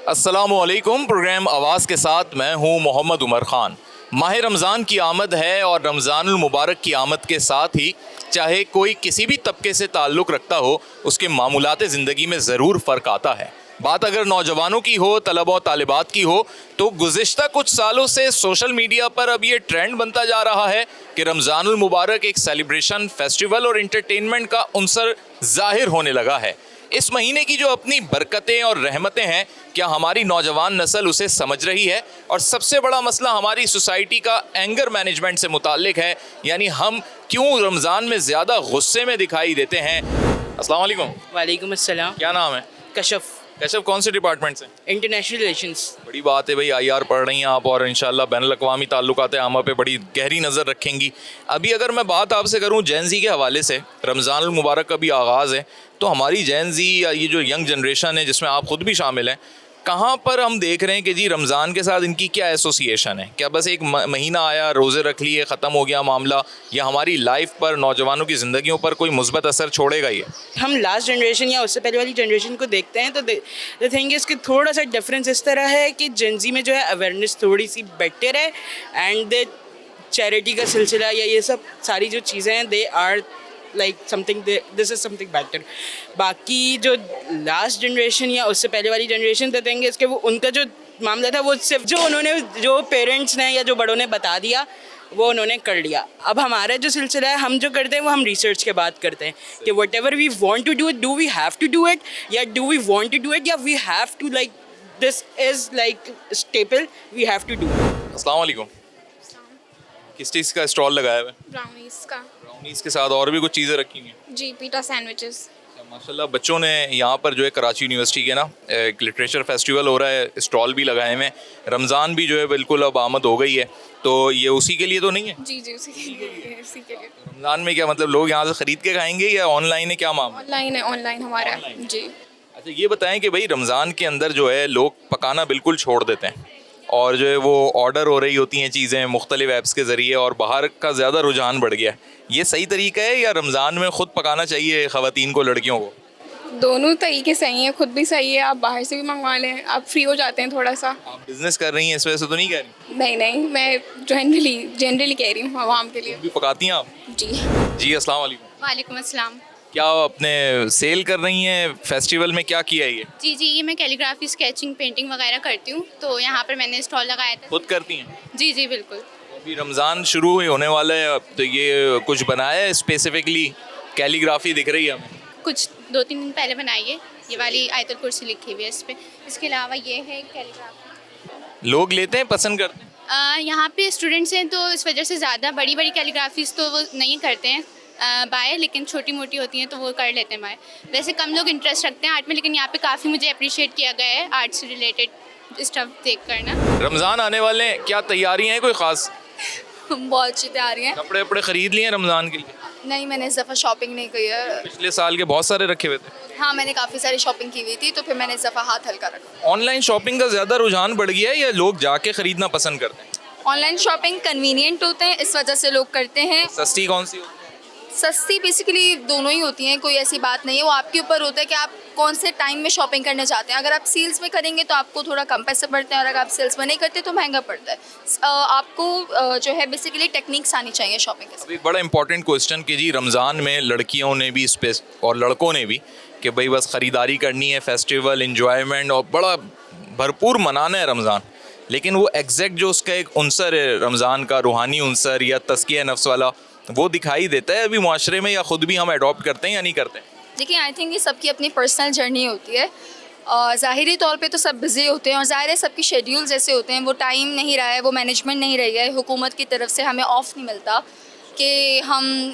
السلام علیکم. پروگرام آواز کے ساتھ میں ہوں محمد عمر خان. ماہ رمضان کی آمد ہے اور رمضان المبارک کی آمد کے ساتھ ہی چاہے کوئی کسی بھی طبقے سے تعلق رکھتا ہو اس کے معمولات زندگی میں ضرور فرق آتا ہے. بات اگر نوجوانوں کی ہو، طلبہ و طالبات کی ہو، تو گزشتہ کچھ سالوں سے سوشل میڈیا پر اب یہ ٹرینڈ بنتا جا رہا ہے کہ رمضان المبارک ایک سیلیبریشن، فیسٹیول اور انٹرٹینمنٹ کا عنصر ظاہر ہونے لگا ہے. اس مہینے کی جو اپنی برکتیں اور رحمتیں ہیں، کیا ہماری نوجوان نسل اسے سمجھ رہی ہے؟ اور سب سے بڑا مسئلہ ہماری سوسائٹی کا اینگر مینجمنٹ سے متعلق ہے، یعنی ہم کیوں رمضان میں زیادہ غصے میں دکھائی دیتے ہیں. السلام علیکم. وعلیکم السلام. کیا نام ہے؟ کشف. کیشف کون سے ڈپارٹمنٹ سے؟ International relations. بڑی بات ہے بھائی، آئی آر پڑھ رہی ہیں آپ اور انشاءاللہ بین الاقوامی تعلقات عامہ پہ بڑی گہری نظر رکھیں گی. ابھی اگر میں بات آپ سے کروں جین زی کے حوالے سے، رمضان المبارک کا بھی آغاز ہے، تو ہماری جین زی یا یہ جو ینگ جنریشن ہے جس میں آپ خود بھی شامل ہیں، کہاں پر ہم دیکھ رہے ہیں کہ جی رمضان کے ساتھ ان کی کیا ایسوسیشن ہے؟ کیا بس ایک مہینہ آیا، روزے رکھ لیے، ختم ہو گیا معاملہ، یا ہماری لائف پر، نوجوانوں کی زندگیوں پر کوئی مثبت اثر چھوڑے گا یہ؟ ہم لاسٹ جنریشن یا اس سے پہلے والی جنریشن کو دیکھتے ہیں تو دا تھنگ اس کے تھوڑا سا ڈفرینس اس طرح ہے کہ جنزی میں جو ہے اویئرنیس تھوڑی سی بیٹر ہے، اینڈ چیریٹی کا سلسلہ یا یہ سب ساری جو چیزیں ہیں they are like something, this is something better. باقی جو لاسٹ جنریشن یا اس سے پہلے والی جنریشن دے دیں گے اس کے وہ ان کا جو معاملہ تھا وہ صرف جو انہوں نے جو پیرنٹس نے یا جو بڑوں نے بتا دیا وہ انہوں نے کر لیا. اب ہمارا جو سلسلہ ہے ہم جو کرتے ہیں وہ ہم ریسرچ کے بات کرتے ہیں کہ whatever we want to do it, do we have to do it, یا do we want to do it, یا we have to like this is like staple we have to do. السلام علیکم. کس چیز کا stall لگایا ہوا ہے؟ براؤنیز کا. براؤنیز کے ساتھ اور بھی کچھ چیزیں رکھی ہوئی ہیں؟ جی، پیٹا سینڈوچز. ماشاء اللہ بچوں نے یہاں پر جو ہے کراچی یونیورسٹی کے نا ایک لٹریچر فیسٹیول ہو رہا ہے، اسٹال بھی لگائے ہوئے ہیں. رمضان بھی جو ہے بالکل اب آمد ہو گئی ہے، تو یہ اسی کے لیے تو نہیں ہے؟ جی اسی کے لیے اسی کے لیے. رمضان میں کیا مطلب لوگ یہاں سے خرید کے کھائیں گے یا آن لائن ہے، کیا معاملہ؟ آن لائن ہمارا. جی. اچھا یہ بتائیں کہ بھائی رمضان کے اندر جو ہے لوگ پکانا بالکل چھوڑ دیتے ہیں اور جو ہے وہ آرڈر ہو رہی ہوتی ہیں چیزیں مختلف ایپس کے ذریعے، اور باہر کا زیادہ رجحان بڑھ گیا ہے. یہ صحیح طریقہ ہے یا رمضان میں خود پکانا چاہیے خواتین کو، لڑکیوں کو؟ دونوں طریقے صحیح ہیں، خود بھی صحیح ہے، آپ باہر سے بھی منگوا لیں، آپ فری ہو جاتے ہیں تھوڑا سا. آپ بزنس کر رہی ہیں اس وجہ سے تو نہیں کہہ رہی؟ نہیں میں جنرلی کہہ رہی ہوں، عوام کے لیے. بھی پکاتی ہیں آپ؟ جی. جی السلام علیکم. وعلیکم السلام. کیا اپنے سیل کر رہی ہیں فیسٹیول میں؟ کیا کیا ہے یہ؟ جی یہ میں کیلیگرافی، اسکیچنگ، پینٹنگ وغیرہ کرتی ہوں، تو یہاں پر میں نے اسٹال لگایا تھا. خود کرتی ہیں؟ جی بالکل. ابھی رمضان شروع ہونے والا ہے، تو یہ کچھ بنایا ہے اسپیسیفکلی؟ کیلیگرافی دکھ رہی ہے ہمیں. کچھ 2-3 دن پہلے بنائی ہے، یہ والی آیت الکرسی لکھی ہوئی ہے اس پہ. اس کے علاوہ یہ ہے کیلیگرافی. لوگ لیتے ہیں، پسند کرتے ہیں؟ یہاں پہ اسٹوڈنٹس ہیں تو اس وجہ سے زیادہ بڑی کیلیگرافیز تو وہ نہیں کرتے ہیں بائے، لیکن چھوٹی موٹی ہوتی ہیں تو وہ کر لیتے ہیں بائے. ویسے کم لوگ انٹرسٹ رکھتے ہیں آرٹ میں، لیکن یہاں پہ کافی مجھے اپریشیٹ کیا گیا ہے آرٹ سے ریلیٹڈ اسٹف دیکھ کر نا. رمضان آنے والے ہیں، کیا تیاری ہیں کوئی خاص؟ بہت اچھی تیاری ہیں. کپڑے وپڑے خرید لیے ہیں رمضان کے لیے؟ نہیں، میں نے اس دفعہ شاپنگ نہیں کی ہے. پچھلے سال کے بہت سارے رکھے ہوئے تھے. ہاں میں نے کافی ساری شاپنگ کی ہوئی تھی، تو پھر میں نے اس دفعہ ہاتھ ہلکا رکھا. آن لائن شاپنگ کا زیادہ رجحان بڑھ گیا ہے یا لوگ جا کے خریدنا پسند کرتے ہیں؟ آن لائن شاپنگ کنوینئنٹ ہوتے ہیں، اس وجہ سے لوگ کرتے ہیں. سستی کون سی ہوتی ہے؟ سستی بیسیکلی دونوں ہی ہوتی ہیں، کوئی ایسی بات نہیں ہے، وہ آپ کے اوپر ہوتا ہے کہ آپ کون سے ٹائم میں شاپنگ کرنا چاہتے ہیں. اگر آپ سیلس میں کریں گے تو آپ کو تھوڑا کم پیسے پڑتے ہیں، اور اگر آپ سیلس میں نہیں کرتے تو مہنگا پڑتا ہے. آپ کو جو ہے بیسیکلی ٹیکنیکس آنی چاہیے شاپنگ کے. اب ایک بڑا امپورٹنٹ کوسچن کہ جی رمضان میں لڑکیوں نے بھی اسپیس اور لڑکوں نے بھی کہ بھائی بس خریداری کرنی ہے، فیسٹیول، انجوائمنٹ اور بڑا بھرپور منانا ہے رمضان، لیکن وہ ایگزیکٹ جو اس کا ایک عنصر ہے رمضان کا، روحانی عنصر یا تزکیہ نفس والا، وہ دکھائی دیتا ہے ابھی معاشرے میں، یا خود بھی ہم اڈاپٹ کرتے ہیں یا نہیں کرتے؟ دیکھیں آئی تھنک یہ سب کی اپنی پرسنل جرنی ہوتی ہے. ظاہری طور پہ تو سب بزی ہوتے ہیں، اور ظاہر ہے سب کی شیڈیولز ایسے ہوتے ہیں، وہ ٹائم نہیں رہا ہے، وہ مینجمنٹ نہیں رہی ہے، حکومت کی طرف سے ہمیں آف نہیں ملتا کہ ہم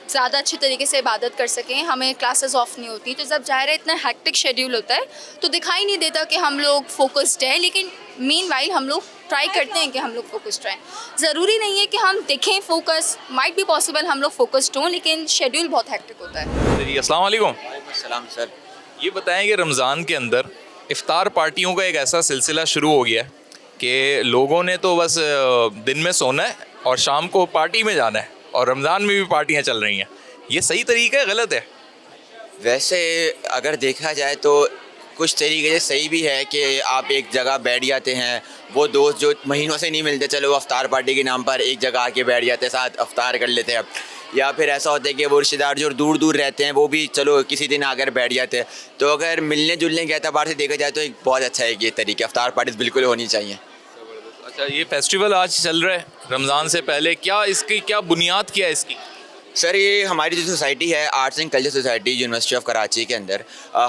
زیادہ اچھی طریقے سے عبادت کر سکیں، ہمیں کلاسز آف نہیں ہوتی. تو جب ظاہر ہے اتنا ہیکٹک شیڈیول ہوتا ہے تو دکھائی نہیں دیتا کہ ہم لوگ فوکسڈ ہیں، لیکن مین وائل ہم لوگ ٹرائی کرتے ہیں کہ ہم لوگ فوکسڈ رہیں. ضروری نہیں ہے کہ ہم دیکھیں فوکس، مائٹ بی پاسبل ہم لوگ فوکسڈ ہوں، لیکن شیڈیول بہت ہیکٹک ہوتا ہے. جی السلام علیکم. وعلیکم السلام سر. یہ بتائیں کہ رمضان کے اندر افطار پارٹیوں کا ایک ایسا سلسلہ شروع ہو گیا ہے کہ لوگوں نے تو بس دن میں سونا ہے اور شام کو پارٹی میں جانا ہے، اور رمضان میں بھی پارٹیاں چل رہی ہیں. یہ صحیح طریقہ ہے، غلط ہے؟ ویسے اگر دیکھا جائے تو کچھ طریقے سے صحیح بھی ہے کہ آپ ایک جگہ بیٹھ جاتے ہیں. وہ دوست جو مہینوں سے نہیں ملتے, چلو وہ افطار پارٹی کے نام پر ایک جگہ آ کے بیٹھ جاتے ہیں, ساتھ افطار کر لیتے ہیں. یا پھر ایسا ہوتا ہے کہ وہ رشتہ دار جو دور دور رہتے ہیں وہ بھی چلو کسی دن آ کر بیٹھ جاتے ہیں. تو اگر ملنے جلنے کے اعتبار سے دیکھا جائے تو ایک بہت اچھا ہے یہ طریقہ. افطار پارٹیز بالکل ہونی چاہیے. اچھا, یہ فیسٹیول آج چل رہا ہے رمضان سے پہلے, کیا اس کی کیا بنیاد کیا ہے اس کی؟ سر یہ ہماری جو سوسائٹی ہے, arts and culture society university of Karachi کے اندر,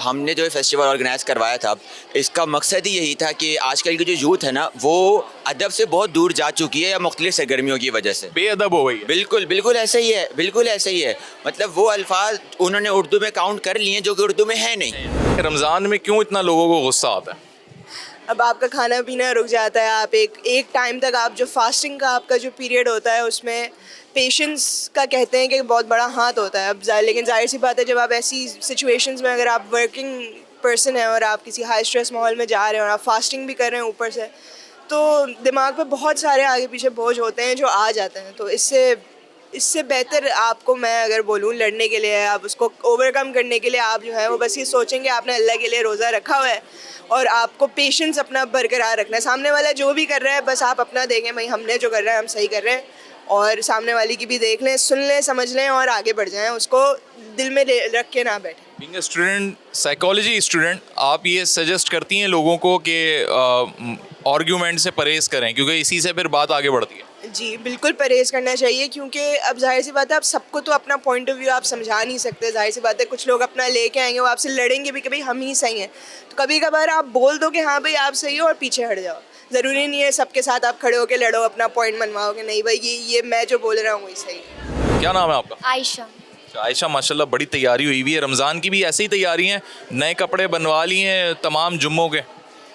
ہم نے جو فیسٹیول آرگنائز کروایا تھا, اس کا مقصد ہی یہی تھا کہ آج کل کی جو یوتھ ہے نا وہ ادب سے بہت دور جا چکی ہے یا مختلف سرگرمیوں کی وجہ سے بے ادب ہو گئی ہے. بالکل بالکل ایسا ہی ہے, بالکل ایسا ہی ہے. مطلب وہ الفاظ انہوں نے اردو میں کاؤنٹ کر لیے ہیں جو کہ اردو میں ہے نہیں. رمضان میں کیوں اتنا لوگوں کو غصہ آتا ہے؟ اب آپ کا کھانا پینا رک جاتا ہے, آپ ایک ٹائم تک آپ جو فاسٹنگ کا آپ کا جو پیریڈ ہوتا ہے اس میں پیشنس کا کہتے ہیں کہ بہت بڑا ہاتھ ہوتا ہے. اب لیکن ظاہر سی بات ہے جب آپ ایسی سچویشنز میں اگر آپ ورکنگ پرسن ہیں اور آپ کسی ہائی اسٹریس ماحول میں جا رہے ہیں اور آپ فاسٹنگ بھی کر رہے ہیں اوپر سے, تو دماغ پہ بہت سارے آگے پیچھے بوجھ ہوتے ہیں جو آ جاتے ہیں. تو اس سے بہتر آپ کو میں اگر بولوں لڑنے کے لیے, آپ اس کو اوور کم کرنے کے لیے آپ جو ہے وہ بس یہ سوچیں کہ آپ نے اللہ کے لیے روزہ رکھا ہوا ہے اور آپ کو پیشنس اپنا برقرار رکھنا ہے. سامنے والا جو بھی کر رہا ہے بس آپ اپنا دیکھیں بھائی ہم نے جو کر رہا ہے ہم صحیح کر رہے ہیں, اور سامنے والی کی بھی دیکھ لیں, سن لیں, سمجھ لیں اور آگے بڑھ جائیں, اس کو دل میں رکھ کے نہ بیٹھیں. Being a student, psychology student, آپ یہ سجیسٹ کرتی ہیں لوگوں کو کہ آرگیومنٹ سے پرہیز کریں کیونکہ اسی سے پھر بات آگے بڑھتی ہے؟ جی بالکل پرہیز کرنا چاہیے, کیونکہ اب ظاہر سی بات ہے آپ سب کو تو اپنا پوائنٹ آف ویو آپ سمجھا نہیں سکتے. ظاہر سی بات ہے کچھ لوگ اپنا لے کے آئیں گے, وہ آپ سے لڑیں گے بھی کہ بھائی ہم ہی صحیح ہیں. تو کبھی کبھار آپ بول دو کہ ہاں بھائی آپ صحیح ہو اور پیچھے ہٹ جاؤ. ضروری نہیں ہے سب کے ساتھ آپ کھڑے ہو کے لڑو, اپنا پوائنٹ منواؤ کہ نہیں بھائی یہ میں جو بول رہا ہوں وہی صحیح ہے. کیا نام ہے آپ کا؟ عائشہ. عائشہ, ماشاء اللہ بڑی تیاری ہوئی ہے. رمضان کی بھی ایسی ہی تیاری ہیں, نئے کپڑے بنوا لیے ہیں تمام جمعوں کے؟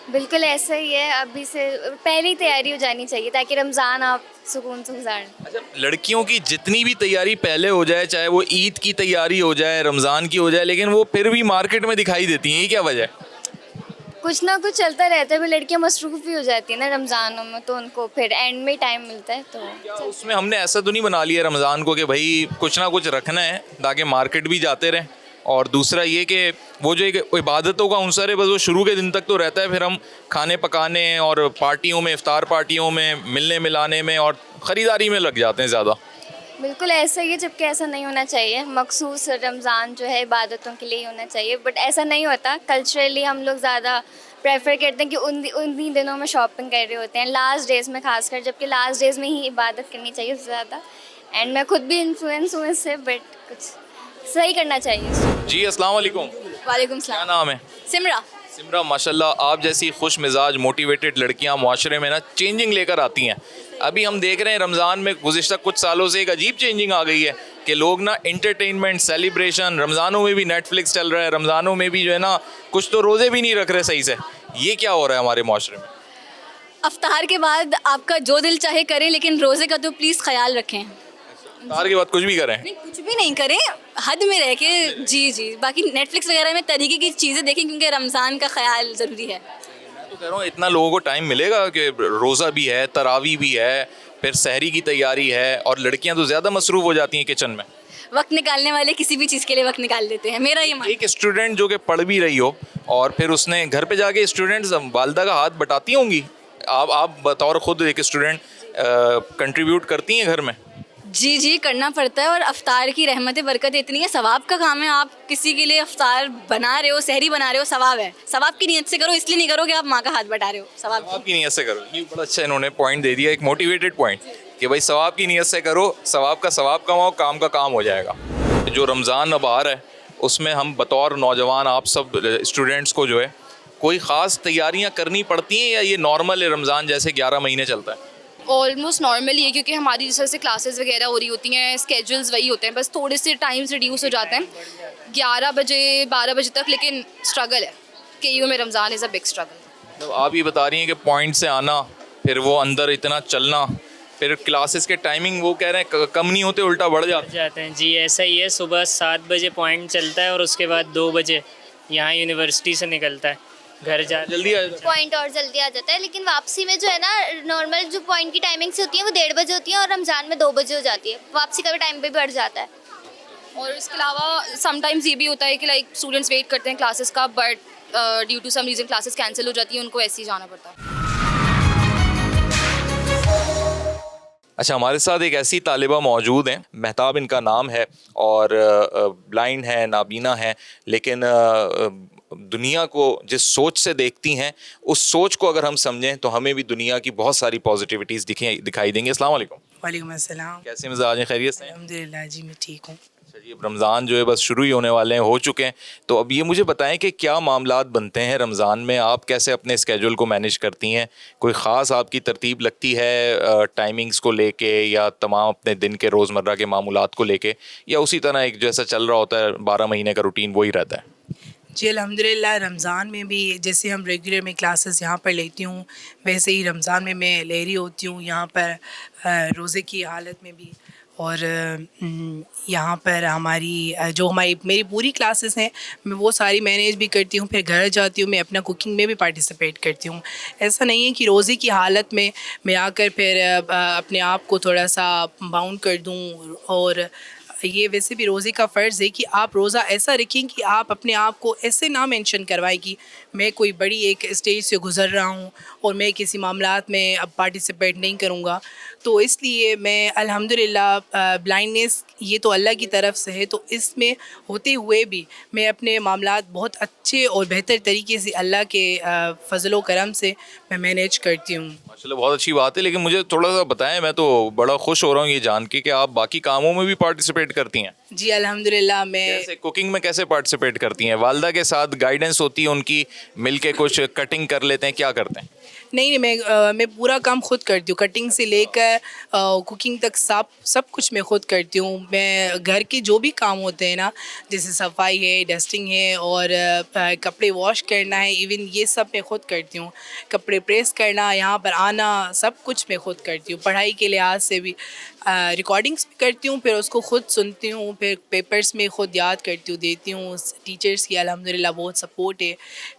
بالکل ایسا ہی ہے, ابھی سے پہلے ہی تیاری ہو جانی چاہیے تاکہ رمضان آپ سکون سے گزاریں. اچھا, لڑکیوں کی جتنی بھی تیاری پہلے ہو جائے, چاہے وہ عید کی تیاری ہو جائے, رمضان کی ہو جائے, لیکن وہ پھر بھی مارکیٹ میں دکھائی دیتی ہیں, یہ کیا وجہ ہے؟ کچھ نہ کچھ چلتا رہتا ہے, پھر لڑکیاں مصروف بھی ہو جاتی ہیں نا رمضانوں میں, تو ان کو پھر اینڈ میں ٹائم ملتا ہے. تو کیا اس میں ہم نے ایسا تو نہیں بنا لیا رمضان کو کہ بھائی کچھ نہ کچھ رکھنا ہے تاکہ مارکیٹ بھی جاتے رہیں, اور دوسرا یہ کہ وہ جو ایک عبادتوں کا عنصر ہے بس وہ شروع کے دن تک تو رہتا ہے, پھر ہم کھانے پکانے اور پارٹیوں میں, افطار پارٹیوں میں, ملنے ملانے میں اور خریداری میں لگ جاتے ہیں زیادہ. بالکل ایسا ہی ہے, جبکہ ایسا نہیں ہونا چاہیے. مخصوص رمضان جو ہے عبادتوں کے لیے ہی ہونا چاہیے, بٹ ایسا نہیں ہوتا. کلچرلی ہم لوگ زیادہ پریفر کرتے ہیں کہ انہی دنوں میں شاپنگ کر رہے ہوتے ہیں, لاسٹ ڈیز میں خاص کر, جبکہ لاسٹ ڈیز میں ہی عبادت کرنی چاہیے اس سے زیادہ. اینڈ میں خود بھی انفلوئنس ہوں اس سے, بٹ کچھ صحیح کرنا چاہیے. جی السلام علیکم. وعلیکم کیا السلام. نام ہے؟ سمرا. سمرا, ماشاء اللہ آپ جیسی خوش مزاج موٹیویٹڈ لڑکیاں معاشرے میں نا چینجنگ لے کر آتی ہیں. ابھی ہم دیکھ رہے ہیں رمضان میں گزشتہ کچھ سالوں سے ایک عجیب چینجنگ آ گئی ہے کہ لوگ نا انٹرٹینمنٹ, سیلیبریشن, رمضانوں میں بھی نیٹ فلکس چل رہا ہے, رمضانوں میں بھی جو ہے نا کچھ تو روزے بھی نہیں رکھ رہے صحیح سے. یہ کیا ہو رہا ہے ہمارے معاشرے میں؟ افطار کے بعد آپ کا جو دل چاہے کریں, لیکن روزے کا تو پلیز خیال رکھیں. افطار کے بعد کچھ بھی کریں؟ نہیں, کچھ بھی نہیں کریں, حد میں رہ کے. جی باقی نیٹ فلکس وغیرہ میں طریقے کی چیزیں دیکھیں کیونکہ رمضان کا خیال ضروری ہے. میں تو کہہ رہا ہوں اتنا لوگوں کو ٹائم ملے گا کہ روزہ بھی ہے, تراویح بھی ہے, پھر سحری کی تیاری ہے, اور لڑکیاں تو زیادہ مصروف ہو جاتی ہیں کچن میں. وقت نکالنے والے کسی بھی چیز کے لیے وقت نکال دیتے ہیں, میرا یہ ماننا. ایک اسٹوڈنٹ جو کہ پڑھ بھی رہی ہو اور پھر اس نے گھر پہ جا کے اسٹوڈنٹس والدہ کا ہاتھ بٹاتی ہوں گی, آپ بطور خود ایک اسٹوڈنٹ کنٹریبیوٹ کرتی ہیں گھر میں؟ جی کرنا پڑتا ہے, اور افطار کی رحمت برکت اتنی ہے, ثواب کا کام ہے. آپ کسی کے لیے افطار بنا رہے ہو, سحری بنا رہے ہو, ثواب ہے. ثواب کی نیت سے کرو, اس لیے نہیں کرو کہ آپ ماں کا ہاتھ بٹا رہے ہو. ثواب کی نیت سے کرو. یہ بڑا اچھا انہوں نے پوائنٹ دے دیا, ایک موٹیویٹڈ پوائنٹ کہ بھائی ثواب کی نیت سے کرو, ثواب کا ثواب کماؤ, کام کا کام ہو جائے گا. جو رمضان اب آ رہا ہے اس میں ہم بطور نوجوان آپ سب اسٹوڈنٹس کو جو ہے کوئی خاص تیاریاں کرنی پڑتی ہیں یا یہ نارمل ہے رمضان جیسے 11 مہینے چلتا ہے؟ آلموسٹ نارمل ہی ہے, کیونکہ ہماری جس طرح سے کلاسز وغیرہ ہو رہی ہوتی ہیں, اسکیجولز وہی ہوتے ہیں, بس تھوڑے سے ٹائمز ریڈیوس ہو جاتے ہیں 11 بجے 12 بجے تک. لیکن اسٹرگل ہے کہ یوں میں رمضان از اے بگ اسٹرگل. آپ یہ بتا رہی ہیں کہ پوائنٹ سے آنا, پھر وہ اندر اتنا چلنا, پھر کلاسز کے ٹائمنگ وہ کہہ رہے ہیں کم نہیں ہوتے, الٹا بڑھ جاتے ہیں. جی ایسا ہی ہے, صبح 7 بجے پوائنٹ چلتا ہے اور اس کے بعد 2 بجے یہاں یونیورسٹی سے نکلتا ہے, گھر جا جلدی پوائنٹ اور جلدی آ جاتا ہے. لیکن واپسی میں جو ہے نا نارمل جو پوائنٹ کی ٹائمنگ سے ہوتی ہے وہ 1:30 بجے ہوتی ہے, اور رمضان میں 2 بجے ہو جاتی ہے. واپسی کا بھی ٹائم بھی بڑھ جاتا ہے. اور اس کے علاوہ سم ٹائمز یہ بھی ہوتا ہے کہ لائک اسٹوڈنٹس ویٹ کرتے ہیں کلاسز کا but due to some reason classes cancel ہو جاتی ہیں ان کو ایسے ہی جانا پڑتا ہے. اچھا ہمارے ساتھ ایک ایسی طالبہ موجود ہیں, مہتاب ان کا نام ہے اور بلائنڈ ہیں, نابینا ہیں, لیکن دنیا کو جس سوچ سے دیکھتی ہیں اس سوچ کو اگر ہم سمجھیں تو ہمیں بھی دنیا کی بہت ساری پازیٹیوٹیز دکھائی دیں گے. السلام علیکم. وعلیکم السلام. کیسے مزاج ہیں, خیریت سے ہیں؟ الحمدللہ جی میں ٹھیک ہوں. اچھا جی, اب رمضان جو ہے بس شروع ہی ہونے والے ہیں, ہو چکے ہیں, تو اب یہ مجھے بتائیں کہ کیا معاملات بنتے ہیں رمضان میں, آپ کیسے اپنے اسکیجول کو مینیج کرتی ہیں, کوئی خاص آپ کی ترتیب لگتی ہے ٹائمنگز کو لے کے یا تمام اپنے دن کے روزمرہ کے معمولات کو لے کے, یا اسی طرح ایک جیسا چل رہا ہوتا ہے 12 مہینے کا روٹین وہی رہتا ہے؟ جی الحمدللہ رمضان میں بھی جیسے ہم ریگولر میں کلاسز یہاں پر لیتی ہوں ویسے ہی رمضان میں لے رہی ہوتی ہوں یہاں پر روزے کی حالت میں بھی. اور یہاں پر میری پوری کلاسز ہیں میں وہ ساری مینیج بھی کرتی ہوں. پھر گھر جاتی ہوں میں اپنا کوکنگ میں بھی پارٹیسپیٹ کرتی ہوں. ایسا نہیں ہے کہ روزے کی حالت میں آ کر پھر اپنے آپ کو تھوڑا سا باؤنڈ کر دوں. اور یہ ویسے بھی روزے کا فرض ہے کہ آپ روزہ ایسا رکھیں کہ آپ اپنے آپ کو ایسے نہ مینشن کروائیں کہ میں کوئی بڑی ایک اسٹیج سے گزر رہا ہوں اور میں کسی معاملات میں اب پارٹیسپیٹ نہیں کروں گا. تو اس لیے میں الحمدللہ بلائنڈنیس یہ تو اللہ کی طرف سے ہے, تو اس میں ہوتے ہوئے بھی میں اپنے معاملات بہت اچھے اور بہتر طریقے سے اللہ کے فضل و کرم سے میں مینیج کرتی ہوں. ماشاءاللہ بہت اچھی بات ہے, لیکن مجھے تھوڑا سا بتائیں, میں تو بڑا خوش ہو رہا ہوں یہ جان کے کہ آپ باقی کاموں میں بھی پارٹیسپیٹ کرتی ہیں. جی الحمدللہ میں جیسے کوکنگ میں کیسے پارٹیسپیٹ کرتی ہیں؟ والدہ کے ساتھ گائیڈنس ہوتی ہے ان کی, مل کے کچھ کٹنگ کر لیتے ہیں, کیا کرتے ہیں؟ نہیں میں پورا کام خود کرتی ہوں, کٹنگ سے لے کر کوکنگ تک سب کچھ میں خود کرتی ہوں. میں گھر کے جو بھی کام ہوتے ہیں نا, جیسے صفائی ہے, ڈسٹنگ ہے اور کپڑے واش کرنا ہے, ایون یہ سب میں خود کرتی ہوں. کپڑے پریس کرنا, یہاں پر آنا, سب کچھ میں خود کرتی ہوں. پڑھائی کے لحاظ سے بھی ریکارڈنگس بھی کرتی ہوں, پھر اس کو خود سنتی ہوں, پھر پیپرز میں خود یاد کرتی ہوں, دیتی ہوں. ٹیچرس کی الحمدللہ بہت سپورٹ ہے,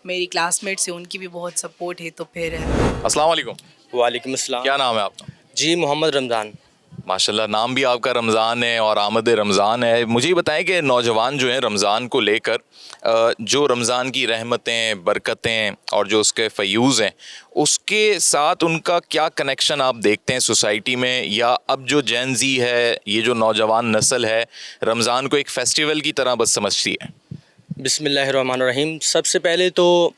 میری کلاس میٹس ہیں ان کی بھی بہت سپورٹ ہے. تو پھر السلام علیکم. وعلیکم السلام. کیا نام ہے آپ کا؟ جی محمد رمضان. ماشاءاللہ نام بھی آپ کا رمضان ہے اور آمد رمضان ہے. مجھے یہ بتائیں کہ نوجوان جو ہیں رمضان کو لے کر جو رمضان کی رحمتیں, برکتیں اور جو اس کے فیوز ہیں اس کے ساتھ ان کا کیا کنیکشن آپ دیکھتے ہیں سوسائٹی میں, یا اب جو جین زی ہے, یہ جو نوجوان نسل ہے, رمضان کو ایک فیسٹیول کی طرح بس سمجھتی ہے؟ بسم اللہ الرحمن الرحیم. سب سے پہلے تو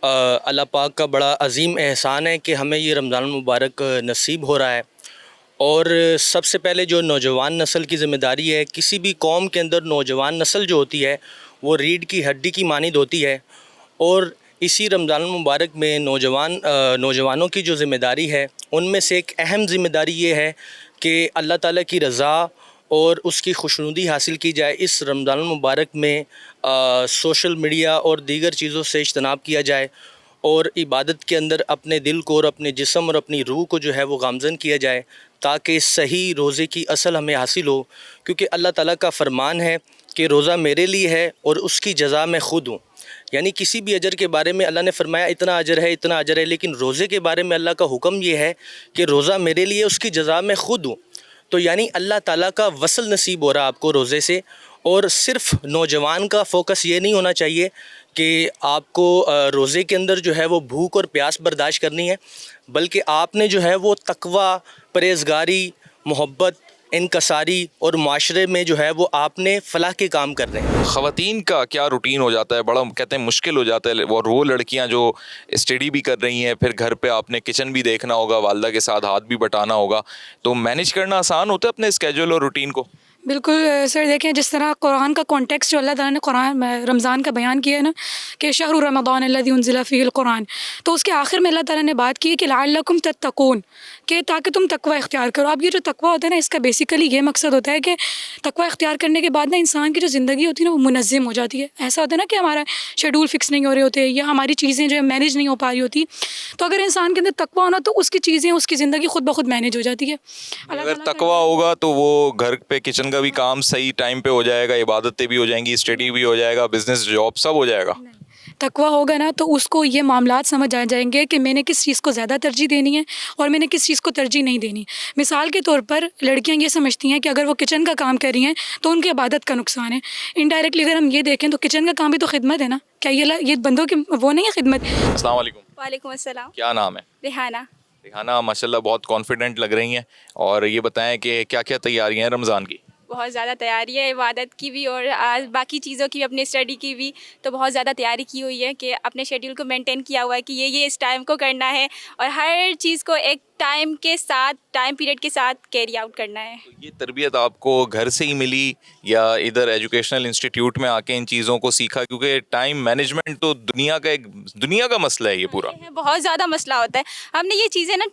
اللہ پاک کا بڑا عظیم احسان ہے کہ ہمیں یہ رمضان المبارک نصیب ہو رہا ہے. اور سب سے پہلے جو نوجوان نسل کی ذمہ داری ہے, کسی بھی قوم کے اندر نوجوان نسل جو ہوتی ہے وہ ریڑھ کی ہڈی کی مانند ہوتی ہے. اور اسی رمضان المبارک میں نوجوانوں کی جو ذمہ داری ہے ان میں سے ایک اہم ذمہ داری یہ ہے کہ اللہ تعالیٰ کی رضا اور اس کی خوشنودی حاصل کی جائے. اس رمضان المبارک میں سوشل میڈیا اور دیگر چیزوں سے اجتناب کیا جائے اور عبادت کے اندر اپنے دل کو اور اپنے جسم اور اپنی روح کو جو ہے وہ گامزن کیا جائے تاکہ صحیح روزے کی اصل ہمیں حاصل ہو. کیونکہ اللہ تعالیٰ کا فرمان ہے کہ روزہ میرے لیے ہے اور اس کی جزا میں خود ہوں. یعنی کسی بھی اجر کے بارے میں اللہ نے فرمایا اتنا اجر ہے اتنا اجر ہے, لیکن روزے کے بارے میں اللہ کا حکم یہ ہے کہ روزہ میرے لیے, اس کی جزا میں خود ہوں. تو یعنی اللہ تعالیٰ کا وصل نصیب ہو رہا آپ کو روزے سے. اور صرف نوجوان کا فوکس یہ نہیں ہونا چاہیے کہ آپ کو روزے کے اندر جو ہے وہ بھوک اور پیاس برداشت کرنی ہے, بلکہ آپ نے جو ہے وہ تقویٰ, پرہیزگاری, محبت, انکساری اور معاشرے میں جو ہے وہ آپ نے فلاح کے کام کرنے ہیں. خواتین کا کیا روٹین ہو جاتا ہے؟ بڑا کہتے ہیں مشکل ہو جاتا ہے, اور وہ لڑکیاں جو اسٹڈی بھی کر رہی ہیں, پھر گھر پہ آپ نے کچن بھی دیکھنا ہوگا, والدہ کے ساتھ ہاتھ بھی بٹانا ہوگا, تو مینیج کرنا آسان ہوتا ہے اپنے اسکیجول اور روٹین کو؟ بالکل سر, دیکھیں جس طرح قرآن کا کانٹیکسٹ جو اللہ تعالیٰ نے قرآن رمضان کا بیان کیا ہے نا کہ شہر رمضان الذی انزل فیہ القرآن, تو اس کے آخر میں اللہ تعالیٰ نے بات کی ہے کہ لعلکم تتقون, کہ تاکہ تم تقوی اختیار کرو. اب یہ جو تقوی ہوتا ہے نا, اس کا بیسیکلی یہ مقصد ہوتا ہے کہ تقوی اختیار کرنے کے بعد نا انسان کی جو زندگی ہوتی ہے نا وہ منظم ہو جاتی ہے. ایسا ہوتا ہے نا کہ ہمارا شیڈول فکس نہیں ہو رہے ہوتے یا ہماری چیزیں جو ہے مینیج نہیں ہو پا رہی ہوتی, تو اگر انسان کے اندر تقوی ہونا تو اس کی چیزیں, اس کی زندگی خود بخود مینیج ہو جاتی ہے. اگر تقوی ہوگا تو وہ گھر پہ کچن کا بھی کام صحیح ٹائم پہ ہو جائے گا, عبادتیں بھی ہو جائیں گی, اسٹڈی بھی ہو جائے گا, بزنس جاب سب ہو جائے گا. تقویٰ ہوگا نا تو اس کو یہ معاملات سمجھ آ جائیں گے کہ میں نے کس چیز کو زیادہ ترجیح دینی ہے اور میں نے کس چیز کو ترجیح نہیں دینی. مثال کے طور پر لڑکیاں یہ سمجھتی ہیں کہ اگر وہ کچن کا کام کر رہی ہیں تو ان کی عبادت کا نقصان ہے. انڈائریکٹلی اگر ہم یہ دیکھیں تو کچن کا کام بھی تو خدمت ہے نا. کیا یہ بندوں کی وہ نہیں ہے خدمت؟ السلام علیکم. وعلیکم السلام. کیا نام ہے؟ ریحانہ. ریحانہ ماشاء اللہ بہت کانفیڈنٹ لگ رہی ہیں. اور یہ بتائیں کہ کیا کیا تیاریاں ہیں رمضان کی؟ بہت زیادہ تیاری ہے عبادت کی بھی اور باقی چیزوں کی بھی, اپنے اسٹڈی کی بھی. تو بہت زیادہ تیاری کی ہوئی ہے کہ اپنے شیڈیول کو مینٹین کیا ہوا ہے کہ یہ اس ٹائم کو کرنا ہے اور ہر چیز کو ایک ٹائم کے ساتھ, ٹائم پیریڈ کے ساتھ کیری آؤٹ کرنا ہے. یہ تربیت آپ کو گھر سے ہی ملی یا ادھر ایجوکیشنل انسٹیٹیوٹ میں آ کے ان چیزوں کو سیکھا؟ کیونکہ ٹائم مینجمنٹ تو دنیا کا مسئلہ ہے یہ پورا. بہت زیادہ مسئلہ ہوتا ہے. ہم نے یہ چیزیں نا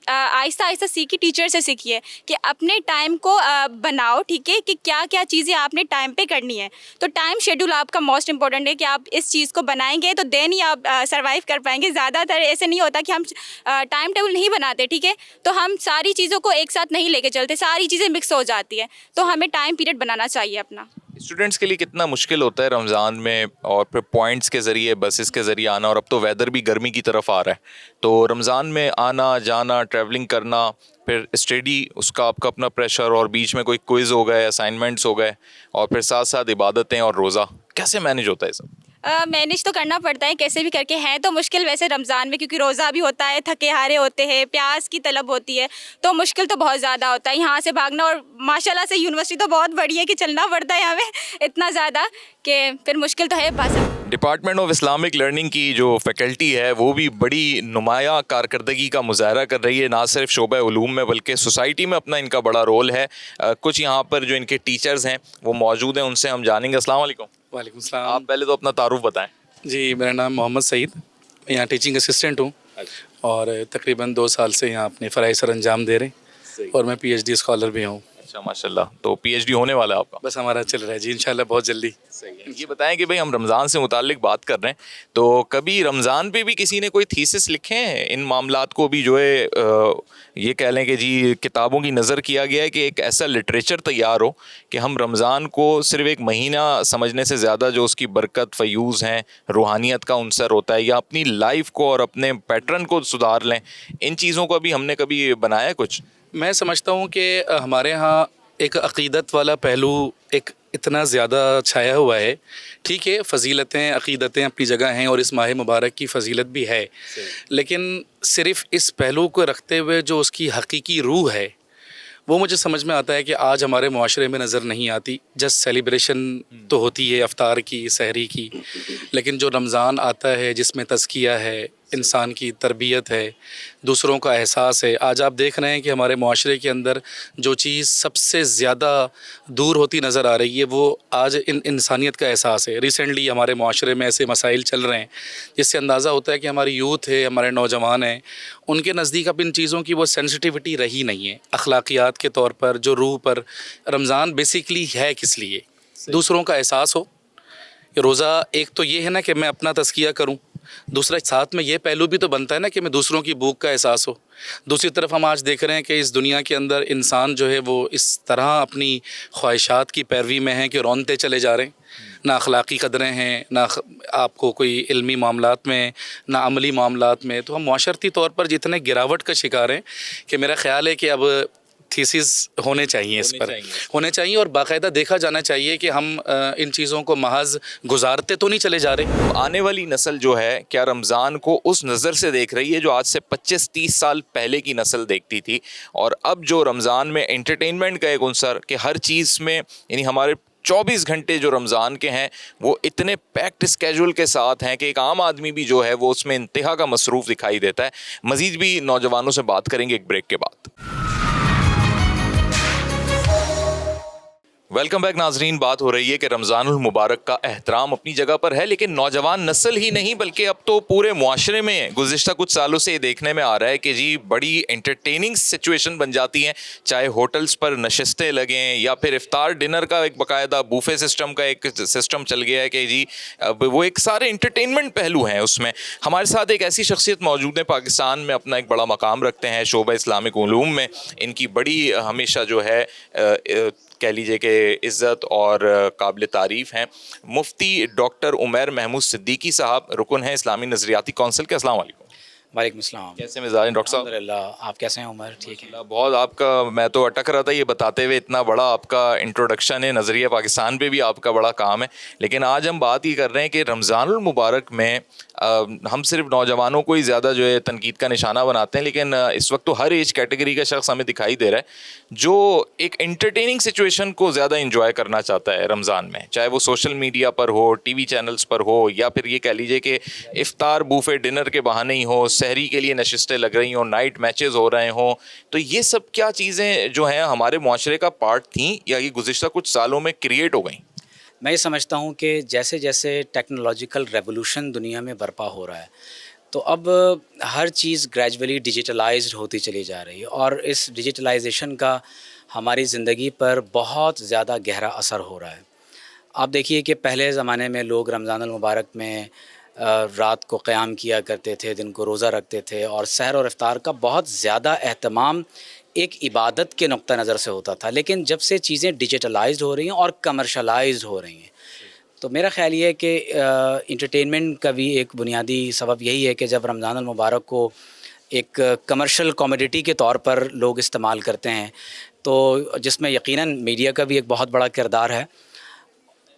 آہستہ آہستہ سیکھی, ٹیچر سے سیکھی ہے کہ اپنے ٹائم کو بناؤ, ٹھیک ہے, کہ کیا کیا چیزیں آپ نے ٹائم پہ کرنی ہے. تو ٹائم شیڈول آپ کا موسٹ امپورٹنٹ ہے کہ آپ اس چیز کو بنائیں گے تو دین ہی آپ سروائیو کر پائیں گے. زیادہ تر ایسے نہیں ہوتا کہ ہم ٹائم ٹیبل نہیں بناتے, ٹھیک ہے, تو ہم ساری چیزوں کو ایک ساتھ نہیں لے کے چلتے, ساری چیزیں مکس ہو جاتی ہے. تو ہمیں ٹائم پیریڈ بنانا چاہیے اپنا. اسٹوڈنٹس کے لیے کتنا مشکل ہوتا ہے رمضان میں, اور پھر پوائنٹس کے ذریعے, بسز کے ذریعے آنا, اور اب تو ویدر بھی گرمی کی طرف آ رہا ہے, تو رمضان میں آنا جانا, ٹریولنگ کرنا, پھر اسٹڈی, اس کا آپ کا اپنا پریشر, اور بیچ میں کوئی کوئز ہو گئے, اسائنمنٹس ہو گئے, اور پھر ساتھ ساتھ عبادتیں اور روزہ, کیسے مینیج ہوتا ہے سب؟ مینیج تو کرنا پڑتا ہے کیسے بھی کر کے. ہے تو مشکل ویسے رمضان میں, کیونکہ روزہ بھی ہوتا ہے, تھکے ہارے ہوتے ہیں, پیاس کی طلب ہوتی ہے, تو مشکل تو بہت زیادہ ہوتا ہے یہاں سے بھاگنا. اور ماشاء اللہ سے یونیورسٹی تو بہت بڑی ہے کہ چلنا پڑتا ہے ہمیں اتنا زیادہ کہ پھر مشکل تو ہے. بس ڈپارٹمنٹ آف اسلامک لرننگ کی جو فیکلٹی ہے وہ بھی بڑی نمایاں کارکردگی کا مظاہرہ کر رہی ہے, نہ صرف شعبہ علوم میں بلکہ سوسائٹی میں اپنا ان کا بڑا رول ہے. کچھ یہاں پر جو ان کے ٹیچرز ہیں وہ موجود ہیں, ان سے ہم جانیں گے. السلام علیکم. وعلیکم السلام. آپ پہلے تو اپنا تعارف بتائیں. جی, میرا نام محمد سعید, میں یہاں ٹیچنگ اسسٹنٹ ہوں اور تقریباً 2 سال سے یہاں اپنے فرائض سر انجام دے رہے ہیں, اور میں PhD اسکالر بھی ہوں. اچھا ماشاء اللہ, تو PhD ہونے والا ہے آپ کا؟ بس ہمارا چل رہا ہے جی, انشاءاللہ بہت جلدی. یہ بتائیں کہ بھئی ہم رمضان سے متعلق بات کر رہے ہیں, تو کبھی رمضان پہ بھی کسی نے کوئی تھیسس لکھے ہیں ان معاملات کو بھی, جو ہے یہ کہہ لیں کہ جی کتابوں کی نظر کیا گیا ہے کہ ایک ایسا لٹریچر تیار ہو کہ ہم رمضان کو صرف ایک مہینہ سمجھنے سے زیادہ جو اس کی برکت, فیوز ہیں, روحانیت کا عنصر ہوتا ہے, یا اپنی لائف کو اور اپنے پیٹرن کو سدھار لیں, ان چیزوں کو بھی ہم نے کبھی بنایا کچھ؟ میں سمجھتا ہوں کہ ہمارے ہاں ایک عقیدت والا پہلو ایک اتنا زیادہ چھایا ہوا ہے. ٹھیک ہے, فضیلتیں, عقیدتیں اپنی جگہ ہیں اور اس ماہ مبارک کی فضیلت بھی ہے, لیکن صرف اس پہلو کو رکھتے ہوئے جو اس کی حقیقی روح ہے وہ مجھے سمجھ میں آتا ہے کہ آج ہمارے معاشرے میں نظر نہیں آتی. جسٹ سیلیبریشن تو ہوتی ہے افطار کی, سحری کی, لیکن جو رمضان آتا ہے جس میں تزکیہ ہے, انسان کی تربیت ہے, دوسروں کا احساس ہے. آج آپ دیکھ رہے ہیں کہ ہمارے معاشرے کے اندر جو چیز سب سے زیادہ دور ہوتی نظر آ رہی ہے وہ آج انسانیت کا احساس ہے. ریسنٹلی ہمارے معاشرے میں ایسے مسائل چل رہے ہیں جس سے اندازہ ہوتا ہے کہ ہماری یوتھ ہے, ہمارے نوجوان ہیں, ان کے نزدیک اب ان چیزوں کی وہ سینسٹیوٹی رہی نہیں ہے. اخلاقیات کے طور پر, جو روح پر, رمضان بیسیکلی ہے کس لیے؟ دوسروں کا احساس ہو. روزہ ایک تو یہ ہے نا کہ میں اپنا تزکیہ کروں, دوسرا ساتھ میں یہ پہلو بھی تو بنتا ہے نا کہ میں دوسروں کی بھوک کا احساس ہو. دوسری طرف ہم آج دیکھ رہے ہیں کہ اس دنیا کے اندر انسان جو ہے وہ اس طرح اپنی خواہشات کی پیروی میں ہے کہ رونتے چلے جا رہے ہیں. نہ اخلاقی قدریں ہیں, نہ آپ کو کوئی علمی معاملات میں, نہ عملی معاملات میں. تو ہم معاشرتی طور پر جتنے گراوٹ کا شکار ہیں کہ میرا خیال ہے کہ اب تھیسز ہونے چاہیے, اس پر ہونے چاہیے, اور باقاعدہ دیکھا جانا چاہیے کہ ہم ان چیزوں کو محض گزارتے تو نہیں چلے جا رہے. آنے والی نسل جو ہے کیا رمضان کو اس نظر سے دیکھ رہی ہے جو آج سے 25-30 سال پہلے کی نسل دیکھتی تھی؟ اور اب جو رمضان میں انٹرٹینمنٹ کا ایک عنصر کہ ہر چیز میں, یعنی ہمارے 24 گھنٹے جو رمضان کے ہیں وہ اتنے پیکڈ اسکیجول کے ساتھ ہیں کہ ایک عام آدمی بھی جو ہے وہ اس میں انتہا کا مصروف دکھائی دیتا ہے. مزید بھی نوجوانوں سے بات کریں گے ایک بریک کے بعد. ویلکم بیک ناظرین. بات ہو رہی ہے کہ رمضان المبارک کا احترام اپنی جگہ پر ہے, لیکن نوجوان نسل ہی نہیں بلکہ اب تو پورے معاشرے میں گزشتہ کچھ سالوں سے یہ دیکھنے میں آ رہا ہے کہ جی بڑی انٹرٹیننگ سچویشن بن جاتی ہیں, چاہے ہوٹلز پر نشستیں لگیں یا پھر افطار ڈنر کا ایک باقاعدہ بوفے سسٹم کا ایک سسٹم چل گیا ہے کہ جی اب وہ ایک سارے انٹرٹینمنٹ پہلو ہیں اس میں. ہمارے ساتھ ایک ایسی شخصیت موجود ہے, پاکستان میں اپنا ایک بڑا مقام رکھتے ہیں شعبہ اسلامک علوم میں, ان کی بڑی ہمیشہ جو ہے کہہ لیجیے کہ عزت اور قابل تعریف ہیں، مفتی ڈاکٹر عمیر محمود صدیقی صاحب، رکن ہیں اسلامی نظریاتی کونسل کے. السلام علیکم. وعلیکم السلام. کیسے مزاج ہیں ڈاکٹر صاحب؟ الحمدللہ. آپ کیسے ہیں عمر؟ ٹھیک ہے. بہت. آپ کا میں تو اٹک رہا تھا یہ بتاتے ہوئے، اتنا بڑا آپ کا انٹروڈکشن ہے، نظریہ پاکستان پہ بھی آپ کا بڑا کام ہے. لیکن آج ہم بات یہ کر رہے ہیں کہ رمضان المبارک میں ہم صرف نوجوانوں کو ہی زیادہ جو ہے تنقید کا نشانہ بناتے ہیں، لیکن اس وقت تو ہر ایج کیٹیگری کا شخص ہمیں دکھائی دے رہا ہے جو ایک انٹرٹیننگ سچویشن کو زیادہ انجوائے کرنا چاہتا ہے رمضان میں، چاہے وہ سوشل میڈیا پر ہو، ٹی وی چینلز پر ہو، یا پھر یہ کہہ لیجیے کہ افطار بوفے ڈنر کے بہانے ہی ہو، سحری کے لیے نشستیں لگ رہی ہوں، نائٹ میچز ہو رہے ہوں. تو یہ سب کیا چیزیں جو ہیں ہمارے معاشرے کا پارٹ تھیں یا یہ گزشتہ کچھ سالوں میں کریٹ ہو گئیں؟ میں یہ سمجھتا ہوں کہ جیسے جیسے ٹیکنالوجیکل ریولوشن دنیا میں برپا ہو رہا ہے تو اب ہر چیز گریجولی ڈیجیٹلائزڈ ہوتی چلی جا رہی ہے، اور اس ڈیجیٹلائزیشن کا ہماری زندگی پر بہت زیادہ گہرا اثر ہو رہا ہے. آپ دیکھیے کہ پہلے زمانے میں لوگ رمضان المبارک میں رات کو قیام کیا کرتے تھے، دن کو روزہ رکھتے تھے، اور سحر اور افطار کا بہت زیادہ اہتمام ایک عبادت کے نقطہ نظر سے ہوتا تھا. لیکن جب سے چیزیں ڈیجیٹلائزڈ ہو رہی ہیں اور کمرشلائزڈ ہو رہی ہیں تو میرا خیال یہ ہے کہ انٹرٹینمنٹ کا بھی ایک بنیادی سبب یہی ہے کہ جب رمضان المبارک کو ایک کمرشل کاموڈیٹی کے طور پر لوگ استعمال کرتے ہیں، تو جس میں یقیناً میڈیا کا بھی ایک بہت بڑا کردار ہے.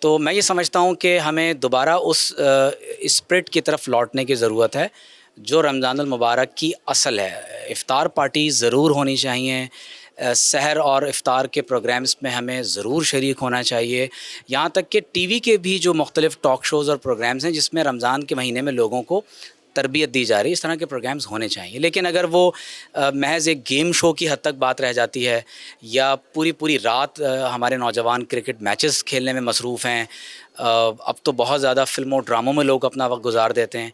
تو میں یہ سمجھتا ہوں کہ ہمیں دوبارہ اس اسپرٹ کی طرف لوٹنے کی ضرورت ہے جو رمضان المبارک کی اصل ہے. افطار پارٹی ضرور ہونی چاہیے، سحر اور افطار کے پروگرامز میں ہمیں ضرور شریک ہونا چاہیے، یہاں تک کہ ٹی وی کے بھی جو مختلف ٹاک شوز اور پروگرامز ہیں جس میں رمضان کے مہینے میں لوگوں کو تربیت دی جا رہی ہے، اس طرح کے پروگرامز ہونے چاہیے. لیکن اگر وہ محض ایک گیم شو کی حد تک بات رہ جاتی ہے، یا پوری رات ہمارے نوجوان کرکٹ میچز کھیلنے میں مصروف ہیں، اب تو بہت زیادہ فلموں ڈراموں میں لوگ اپنا وقت گزار دیتے ہیں،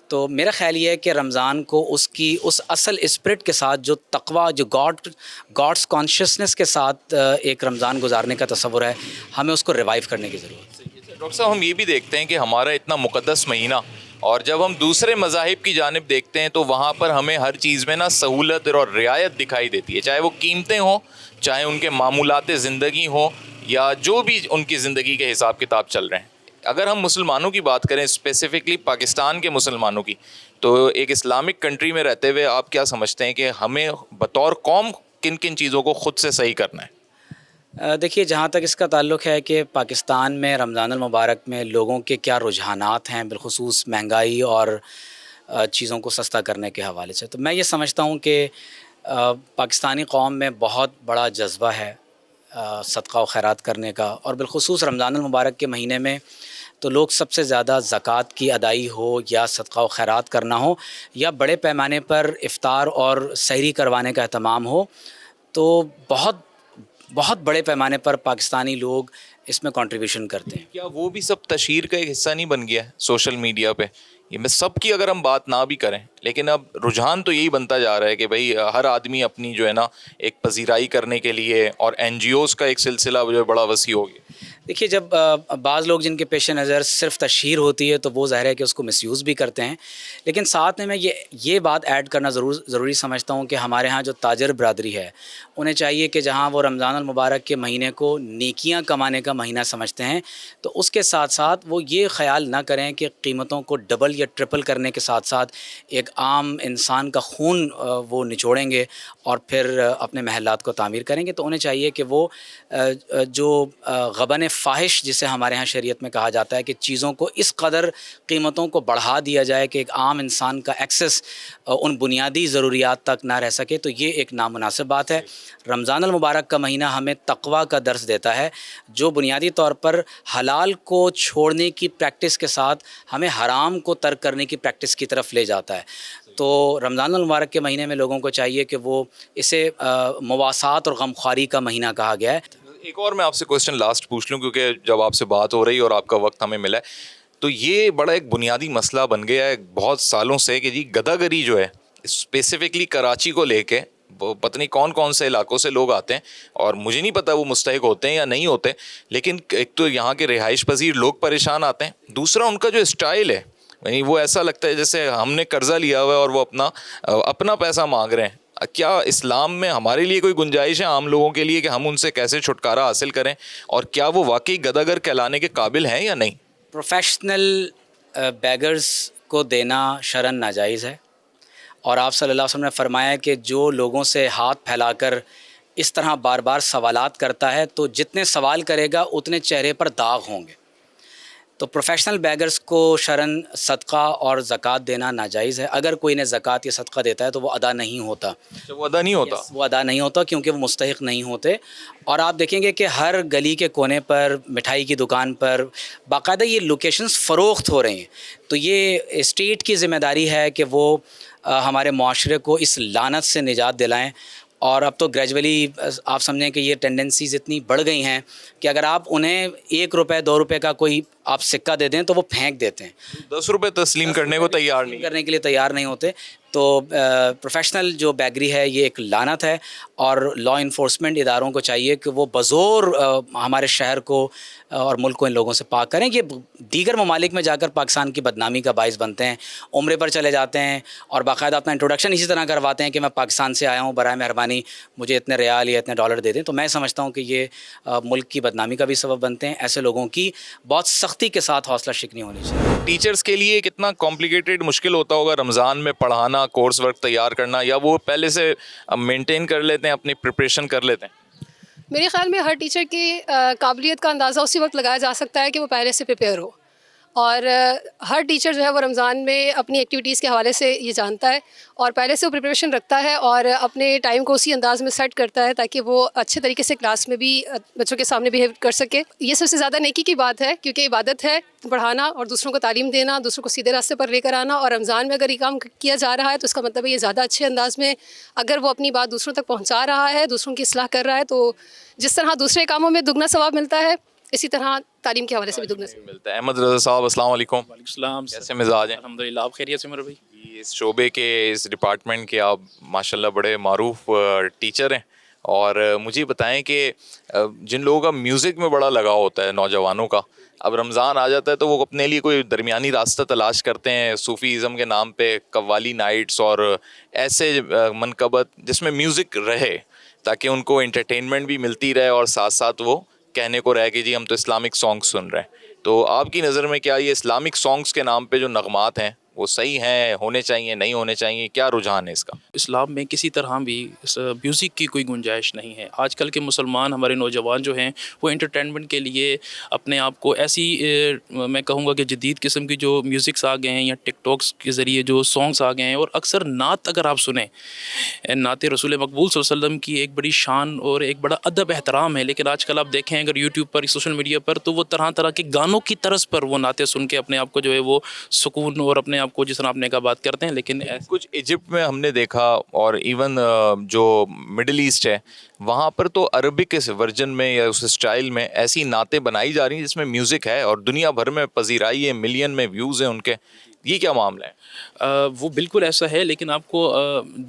تو میرا خیال یہ ہے کہ رمضان کو اس اصل اسپرٹ کے ساتھ جو تقویٰ، جو گاڈس کانشیسنس کے ساتھ ایک رمضان گزارنے کا تصور ہے، ہمیں اس کو ریوائیو کرنے کی ضرورت ہے. ڈاکٹر صاحب، ہم یہ بھی دیکھتے ہیں کہ ہمارا اتنا مقدس مہینہ، اور جب ہم دوسرے مذاہب کی جانب دیکھتے ہیں تو وہاں پر ہمیں ہر چیز میں سہولت اور رعایت دکھائی دیتی ہے، چاہے وہ قیمتیں ہوں، چاہے ان کے معمولات زندگی ہوں، یا جو بھی ان کی زندگی کے حساب کتاب چل رہے ہیں. اگر ہم مسلمانوں کی بات کریں، اسپیسیفکلی پاکستان کے مسلمانوں کی، تو ایک اسلامک کنٹری میں رہتے ہوئے آپ کیا سمجھتے ہیں کہ ہمیں بطور قوم کن کن چیزوں کو خود سے صحیح کرنا ہے؟ دیکھیے، جہاں تک اس کا تعلق ہے کہ پاکستان میں رمضان المبارک میں لوگوں کے کیا رجحانات ہیں، بالخصوص مہنگائی اور چیزوں کو سستا کرنے کے حوالے سے، تو میں یہ سمجھتا ہوں کہ پاکستانی قوم میں بہت بڑا جذبہ ہے صدقہ و خیرات کرنے کا، اور بالخصوص رمضان المبارک کے مہینے میں تو لوگ سب سے زیادہ زکوٰۃ کی ادائی ہو، یا صدقہ و خیرات کرنا ہو، یا بڑے پیمانے پر افطار اور سحری کروانے کا اہتمام ہو، تو بہت بڑے پیمانے پر پاکستانی لوگ اس میں کنٹریبیوشن کرتے ہیں. کیا وہ بھی سب تشہیر کا ایک حصہ نہیں بن گیا ہے سوشل میڈیا پہ؟ یہ میں سب کی اگر ہم بات نہ بھی کریں، لیکن اب رجحان تو یہی بنتا جا رہا ہے کہ بھائی ہر آدمی اپنی جو ہے نا ایک پذیرائی کرنے کے لیے، اور این جی اوز کا ایک سلسلہ جو ہے بڑا وسیع ہو گیا. دیکھیے، جب بعض لوگ جن کے پیش نظر صرف تشہیر ہوتی ہے تو وہ ظاہر ہے کہ اس کو مس یوز بھی کرتے ہیں، لیکن ساتھ میں یہ بات ایڈ کرنا ضروری سمجھتا ہوں کہ ہمارے ہاں جو تاجر برادری ہے انہیں چاہیے کہ جہاں وہ رمضان المبارک کے مہینے کو نیکیاں کمانے کا مہینہ سمجھتے ہیں، تو اس کے ساتھ ساتھ وہ یہ خیال نہ کریں کہ قیمتوں کو ڈبل یا ٹرپل کرنے کے ساتھ ساتھ ایک عام انسان کا خون وہ نچوڑیں گے اور پھر اپنے محلات کو تعمیر کریں گے. تو انہیں چاہیے کہ وہ جو غبن فاحش جسے ہمارے ہاں شریعت میں کہا جاتا ہے کہ چیزوں کو اس قدر قیمتوں کو بڑھا دیا جائے کہ ایک عام انسان کا ایکسس ان بنیادی ضروریات تک نہ رہ سکے، تو یہ ایک نامناسب بات ہے. رمضان المبارک کا مہینہ ہمیں تقویٰ کا درس دیتا ہے، جو بنیادی طور پر حلال کو چھوڑنے کی پریکٹس کے ساتھ ہمیں حرام کو ترک کرنے کی پریکٹس کی طرف لے جاتا ہے. تو رمضان المبارک کے مہینے میں لوگوں کو چاہیے کہ وہ اسے مواسات اور غمخواری کا مہینہ کہا گیا ہے. ایک اور میں آپ سے کویسچن لاسٹ پوچھ لوں، کیونکہ جب آپ سے بات ہو رہی اور آپ کا وقت ہمیں ملا ہے، تو یہ بڑا ایک بنیادی مسئلہ بن گیا ہے بہت سالوں سے کہ جی گدا گری جو ہے اسپیسیفکلی کراچی کو لے کے، پتہ نہیں کون سے علاقوں سے لوگ آتے ہیں، اور مجھے نہیں پتا وہ مستحق ہوتے ہیں یا نہیں ہوتے، لیکن ایک تو یہاں کے رہائش پذیر لوگ پریشان آتے ہیں، دوسرا ان کا جو اسٹائل ہے، یعنی وہ ایسا لگتا ہے جیسے ہم نے قرضہ لیا ہوا ہے اور وہ اپنا پیسہ مانگ رہے ہیں. کیا اسلام میں ہمارے لیے کوئی گنجائش ہے عام لوگوں کے لیے کہ ہم ان سے کیسے چھٹکارا حاصل کریں, اور کیا وہ واقعی گداگر کہلانے کے قابل ہیں یا نہیں؟ پروفیشنل بیگرز کو دینا شرعاً ناجائز ہے, اور آپ صلی اللہ علیہ وسلم نے فرمایا کہ جو لوگوں سے ہاتھ پھیلا کر اس طرح بار بار سوالات کرتا ہے تو جتنے سوال کرے گا اتنے چہرے پر داغ ہوں گے. تو پروفیشنل بیگرز کو شرعاً صدقہ اور زکوٰۃ دینا ناجائز ہے. اگر کوئی نے زکوٰۃ یا صدقہ دیتا ہے تو وہ ادا نہیں ہوتا. وہ ادا نہیں ہوتا وہ ادا نہیں ہوتا کیونکہ وہ مستحق نہیں ہوتے. اور آپ دیکھیں گے کہ ہر گلی کے کونے پر, مٹھائی کی دکان پر باقاعدہ یہ لوکیشنز فروخت ہو رہے ہیں. تو یہ اسٹیٹ کی ذمہ داری ہے کہ وہ ہمارے معاشرے کو اس لعنت سے نجات دلائیں. اور اب تو گریجولی آپ سمجھیں کہ یہ ٹینڈنسیز اتنی بڑھ گئی ہیں کہ اگر آپ انہیں 1 روپے 2 روپے کا کوئی آپ سکہ دے دیں تو وہ پھینک دیتے ہیں, 10 روپے تسلیم کرنے کو تیار نہیں, کرنے کے لیے تیار نہیں ہوتے. تو پروفیشنل جو بیگری ہے یہ ایک لعنت ہے, اور لا انفورسمنٹ اداروں کو چاہیے کہ وہ بزور ہمارے شہر کو اور ملک کو ان لوگوں سے پاک کریں. کہ دیگر ممالک میں جا کر پاکستان کی بدنامی کا باعث بنتے ہیں, عمرے پر چلے جاتے ہیں اور باقاعدہ اپنا انٹروڈکشن اسی طرح کرواتے ہیں کہ میں پاکستان سے آیا ہوں, برائے مہربانی مجھے اتنے ریال یا اتنے ڈالر دے دیں. تو میں سمجھتا ہوں کہ یہ ملک کی بدنامی کا بھی سبب بنتے ہیں. ایسے لوگوں کی بہت سختی کے ساتھ حوصلہ شکنی ہونی چاہیے. ٹیچرز کے لیے کتنا کمپلیکیٹڈ مشکل ہوتا ہوگا رمضان میں پڑھانا, کورس ورک تیار کرنا, یا وہ پہلے سے مینٹین کر لیتے ہیں, اپنی پریپریشن کر لیتے ہیں؟ میرے خیال میں ہر ٹیچر کی قابلیت کا اندازہ اسی وقت لگایا جا سکتا ہے کہ وہ پہلے سے پریپیئر ہو. اور ہر ٹیچر جو ہے وہ رمضان میں اپنی ایکٹیویٹیز کے حوالے سے یہ جانتا ہے اور پہلے سے وہ پریپریشن رکھتا ہے اور اپنے ٹائم کو اسی انداز میں سیٹ کرتا ہے تاکہ وہ اچھے طریقے سے کلاس میں بھی بچوں کے سامنے بیہیو کر سکے. یہ سب سے زیادہ نیکی کی بات ہے کیونکہ عبادت ہے پڑھانا اور دوسروں کو تعلیم دینا, دوسروں کو سیدھے راستے پر لے کر آنا. اور رمضان میں اگر یہ کام کیا جا رہا ہے تو اس کا مطلب ہے یہ زیادہ اچھے انداز میں اگر وہ اپنی بات دوسروں تک پہنچا رہا ہے, دوسروں کی اصلاح کر رہا ہے, تو جس طرح دوسرے کاموں میں دگنا ثواب ملتا ہے اسی طرح تعلیم کے حوالے سے بھی دگنا ملتا ہے. احمد رضا صاحب السلام علیکم. وعلیکم السلام. کیسے مزاج ہیں؟ الحمدللہ, آپ خیریت سے میرے بھائی؟ اس شعبے کے, اس ڈپارٹمنٹ کے آپ ماشاءاللہ بڑے معروف ٹیچر ہیں, اور مجھے بتائیں کہ جن لوگوں کا میوزک میں بڑا لگاؤ ہوتا ہے نوجوانوں کا, اب رمضان آ جاتا ہے تو وہ اپنے لیے کوئی درمیانی راستہ تلاش کرتے ہیں صوفی ازم کے نام پہ, قوالی نائٹس اور ایسے منقبت جس میں میوزک رہے تاکہ ان کو انٹرٹینمنٹ بھی ملتی رہے اور ساتھ ساتھ وہ کہنے کو رہے کہ جی ہم تو اسلامک سانگ سن رہے ہیں. تو آپ کی نظر میں کیا یہ اسلامک سانگس کے نام پہ جو نغمات ہیں وہ صحیح ہیں, ہونے چاہیے, نہیں ہونے چاہیے, کیا رجحان ہے اس کا؟ اسلام میں کسی طرح بھی میوزک کی کوئی گنجائش نہیں ہے. آج کل کے مسلمان ہمارے نوجوان جو ہیں وہ انٹرٹینمنٹ کے لیے اپنے آپ کو ایسی میں کہوں گا کہ جدید قسم کی جو میوزکس آ گئے ہیں یا ٹک ٹاکس کے ذریعے جو سانگس آ گئے ہیں, اور اکثر نعت اگر آپ سنیں, نعت رسول مقبول صلی اللہ علیہ وسلم کی ایک بڑی شان اور ایک بڑا ادب احترام ہے, لیکن آج کل آپ دیکھیں اگر یوٹیوب پر, سوشل میڈیا پر, تو وہ طرح طرح کے گانوں کی طرز پر وہ نعتیں سن کے اپنے آپ کو جو ہے وہ سکون اور اپنے آپ کو جس طرح آپ نے کہا بات کرتے ہیں. لیکن کچھ ایجپٹ میں ہم نے دیکھا اور ایون جو مڈل ایسٹ ہے وہاں پر تو عربک ورژن میں یا اس اسٹائل میں ایسی نعتیں بنائی جا رہی ہیں جس میں میوزک ہے اور دنیا بھر میں پذیرائی ہے, ملین میں ویوز ہیں ان کے. یہ کیا معاملہ ہے؟ وہ بالکل ایسا ہے, لیکن آپ کو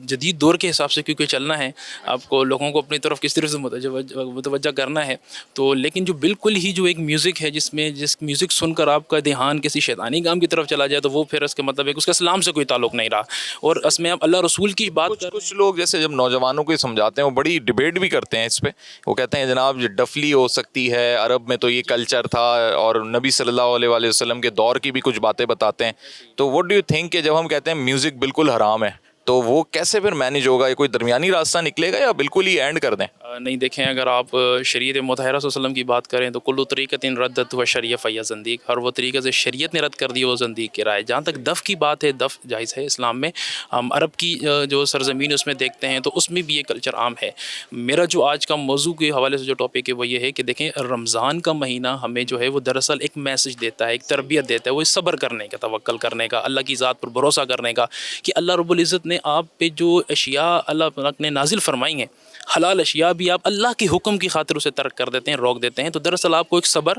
جدید دور کے حساب سے کیونکہ چلنا ہے, آپ کو لوگوں کو اپنی طرف کس طرح سے متوجہ کرنا ہے. تو لیکن جو بالکل ہی جو ایک میوزک ہے جس میوزک سن کر آپ کا دھیان کسی شیطانی کام کی طرف چلا جائے تو وہ پھر اس کے مطلب اس کا اسلام سے کوئی تعلق نہیں رہا. اور اس میں آپ اللہ رسول کی بات کچھ لوگ جیسے جب نوجوانوں کو سمجھاتے ہیں وہ بڑی ڈبیٹ بھی کرتے ہیں اس پہ, وہ کہتے ہیں جناب ڈفلی ہو سکتی ہے, عرب میں تو یہ کلچر تھا, اور نبی صلی اللہ علیہ وسلم کے دور کی بھی کچھ باتیں بتاتے ہیں. تو وٹ ڈو یو تھنک کہ جب ہم کہتے ہیں میوزک بالکل حرام ہے تو وہ کیسے پھر مینیج ہوگا؟ یہ کوئی درمیانی راستہ نکلے گا یا بالکل ہی اینڈ کر دیں؟ نہیں, دیکھیں اگر آپ شریعت مطہرہ صلی اللہ علیہ وسلم کی بات کریں تو کل طریقۃ ردت و شریع فیا زندیق, ہر وہ طریقے سے شریعت نے رد کر دی وہ زندیق کی رائے. جہاں تک دف کی بات ہے, دف جائز ہے اسلام میں. ہم عرب کی جو سرزمین اس میں دیکھتے ہیں تو اس میں بھی یہ کلچر عام ہے. میرا جو آج کا موضوع کے حوالے سے جو ٹاپک ہے وہ یہ ہے کہ دیکھیں رمضان کا مہینہ ہمیں جو ہے وہ دراصل ایک میسج دیتا ہے, ایک تربیت دیتا ہے, وہ صبر کرنے کا, توکل کرنے کا, اللہ کی ذات پر بھروسہ کرنے کا, کہ اللہ رب العزت نے آپ پہ جو اشیاء اللہ پاک نے نازل فرمائی ہیں, حلال اشیاء بھی آپ اللہ کے حکم کی خاطر اسے ترک کر دیتے ہیں, روک دیتے ہیں. تو دراصل آپ کو ایک صبر,